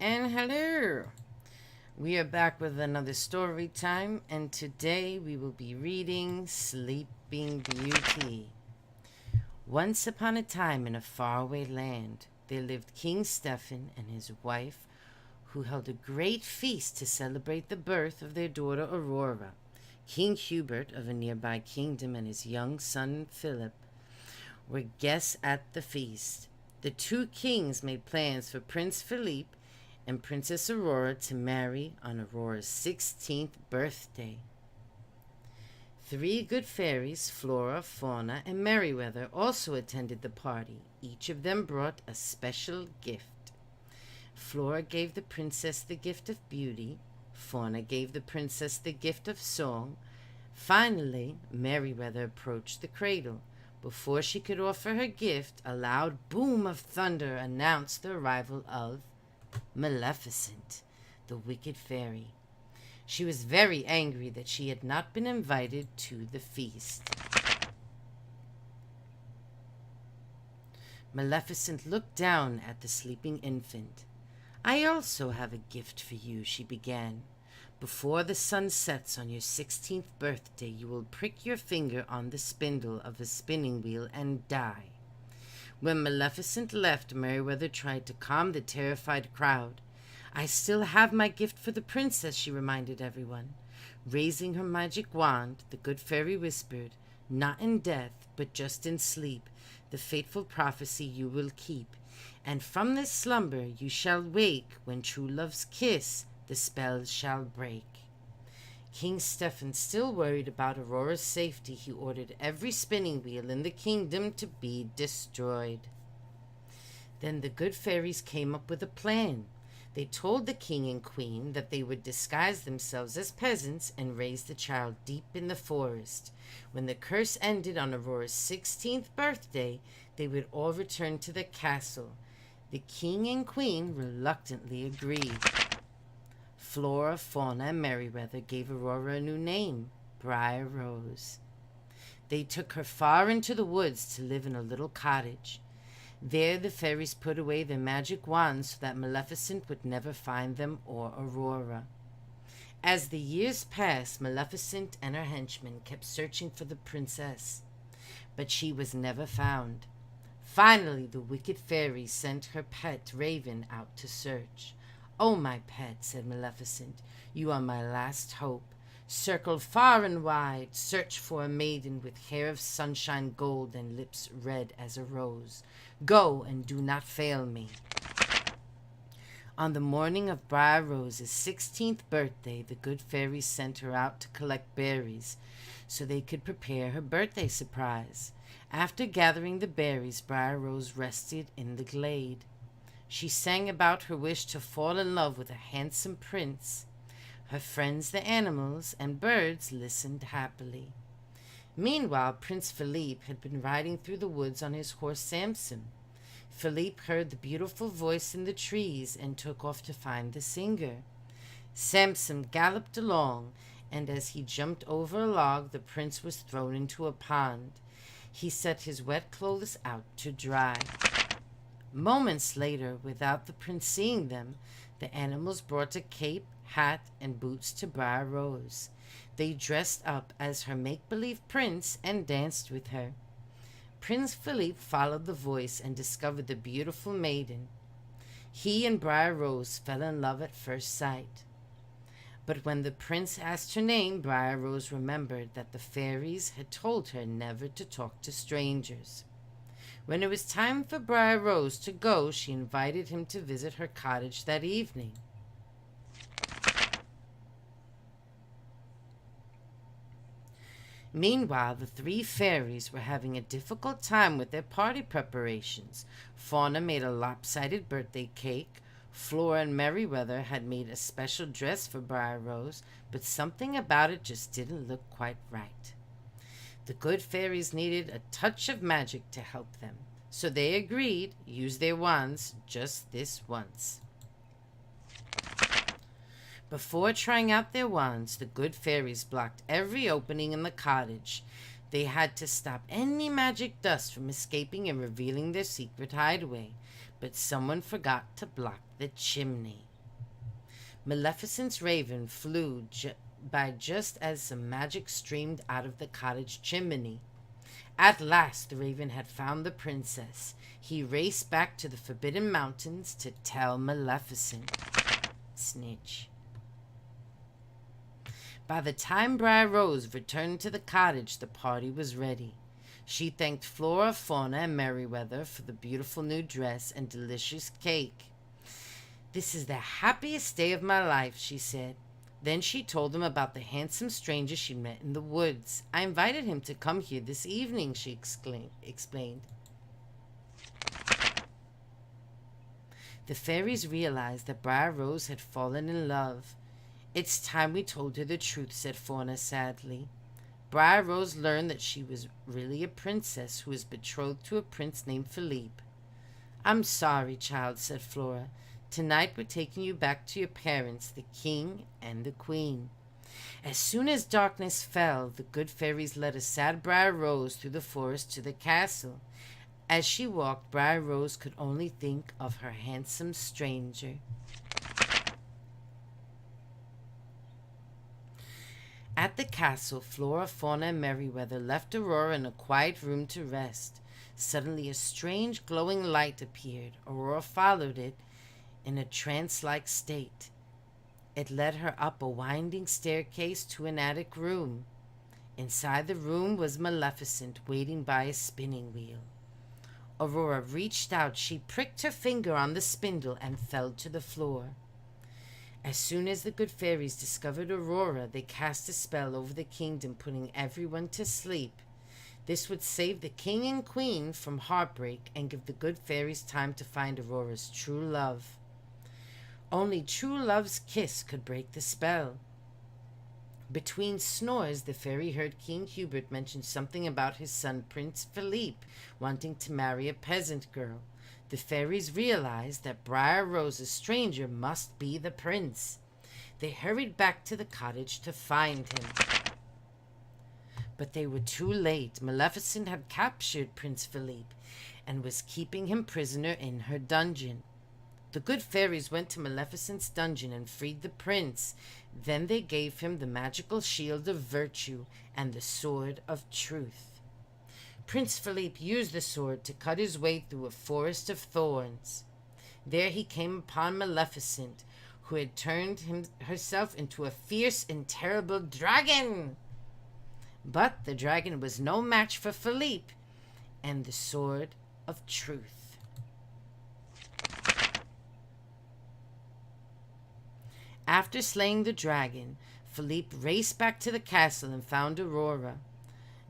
And hello! We are back with another story time, and today we will be reading Sleeping Beauty. Once upon a time in a faraway land, there lived King Stephen and his wife, who held a great feast to celebrate the birth of their daughter Aurora. King Hubert of a nearby kingdom and his young son Philip were guests at the feast. The two kings made plans for Prince Philippe and Princess Aurora to marry on Aurora's 16th birthday. Three good fairies, Flora, Fauna, and Merryweather, also attended the party. Each of them brought a special gift. Flora gave the princess the gift of beauty. Fauna gave the princess the gift of song. Finally, Merryweather approached the cradle. Before she could offer her gift, a loud boom of thunder announced the arrival of Maleficent, the wicked fairy. She was very angry that she had not been invited to the feast. Maleficent looked down at the sleeping infant. "I also have a gift for you," she began. "Before the sun sets on your 16th birthday, you will prick your finger on the spindle of a spinning wheel and die." When Maleficent left, Merryweather tried to calm the terrified crowd. "I still have my gift for the princess," she reminded everyone. Raising her magic wand, the good fairy whispered, "Not in death, but just in sleep, the fateful prophecy you will keep. And from this slumber you shall wake, when true love's kiss the spell shall break." King Stephen, still worried about Aurora's safety, he ordered every spinning wheel in the kingdom to be destroyed. Then the good fairies came up with a plan. They told the king and queen that they would disguise themselves as peasants and raise the child deep in the forest. When the curse ended on Aurora's 16th birthday, they would all return to the castle. The king and queen reluctantly agreed. Flora, Fauna, and Merryweather gave Aurora a new name, Briar Rose. They took her far into the woods to live in a little cottage. There the fairies put away their magic wands so that Maleficent would never find them or Aurora. As the years passed, Maleficent and her henchmen kept searching for the princess, but she was never found. Finally, the wicked fairy sent her pet Raven out to search. "Oh, my pet," said Maleficent, "you are my last hope. Circle far and wide, search for a maiden with hair of sunshine gold and lips red as a rose. Go, and do not fail me." On the morning of Briar Rose's 16th birthday, the good fairies sent her out to collect berries so they could prepare her birthday surprise. After gathering the berries, Briar Rose rested in the glade. She sang about her wish to fall in love with a handsome prince. Her friends, the animals and birds, listened happily. Meanwhile, Prince Philippe had been riding through the woods on his horse Samson. Philippe heard the beautiful voice in the trees and took off to find the singer. Samson galloped along, and as he jumped over a log, the prince was thrown into a pond. He set his wet clothes out to dry. Moments later, without the prince seeing them, the animals brought a cape, hat, and boots to Briar Rose. They dressed up as her make-believe prince and danced with her. Prince Philippe followed the voice and discovered the beautiful maiden. He and Briar Rose fell in love at first sight. But when the prince asked her name, Briar Rose remembered that the fairies had told her never to talk to strangers. When it was time for Briar Rose to go, she invited him to visit her cottage that evening. Meanwhile, the three fairies were having a difficult time with their party preparations. Fauna made a lopsided birthday cake. Flora and Merryweather had made a special dress for Briar Rose, but something about it just didn't look quite right. The good fairies needed a touch of magic to help them, so they agreed to use their wands just this once. Before trying out their wands, the good fairies blocked every opening in the cottage. They had to stop any magic dust from escaping and revealing their secret hideaway, but someone forgot to block the chimney. Maleficent's raven flew by just as some magic streamed out of the cottage chimney. At last the raven had found the princess. He raced back to the Forbidden Mountains to tell Maleficent. Snitch. By the time Briar Rose returned to the cottage, the party was ready. She thanked Flora, Fauna, and Merryweather for the beautiful new dress and delicious cake. "This is the happiest day of my life," she said. Then she told them about the handsome stranger she met in the woods. "I invited him to come here this evening," she explained. The fairies realized that Briar Rose had fallen in love. "It's time we told her the truth," said Fauna sadly. Briar Rose learned that she was really a princess who was betrothed to a prince named Philippe. "I'm sorry, child," said Flora. "Tonight we're taking you back to your parents, the king and the queen." As soon as darkness fell, the good fairies led a sad Briar Rose through the forest to the castle. As she walked, Briar Rose could only think of her handsome stranger. At the castle, Flora, Fauna, and Merryweather left Aurora in a quiet room to rest. Suddenly a strange glowing light appeared. Aurora followed it in a trance-like state. It led her up a winding staircase to an attic room. Inside the room was Maleficent, waiting by a spinning wheel. Aurora reached out. She pricked her finger on the spindle and fell to the floor. As soon as the good fairies discovered Aurora, they cast a spell over the kingdom, putting everyone to sleep. This would save the king and queen from heartbreak and give the good fairies time to find Aurora's true love. Only true love's kiss could break the spell. Between snores, the fairy heard King Hubert mention something about his son Prince Philippe wanting to marry a peasant girl. The fairies realized that Briar Rose's stranger must be the prince. They hurried back to the cottage to find him. But they were too late. Maleficent had captured Prince Philippe and was keeping him prisoner in her dungeon. The good fairies went to Maleficent's dungeon and freed the prince. Then they gave him the magical shield of virtue and the sword of truth. Prince Philippe used the sword to cut his way through a forest of thorns. There he came upon Maleficent, who had turned herself into a fierce and terrible dragon. But the dragon was no match for Philippe and the sword of truth. After slaying the dragon, Philippe raced back to the castle and found Aurora.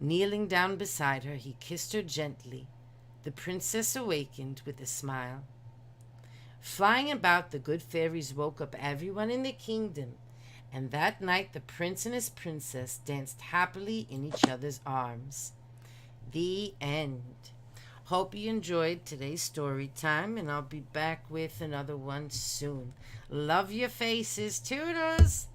Kneeling down beside her, he kissed her gently. The princess awakened with a smile. Flying about, the good fairies woke up everyone in the kingdom, and that night the prince and his princess danced happily in each other's arms. The end. Hope you enjoyed today's story time, and I'll be back with another one soon. Love your faces. Toodles!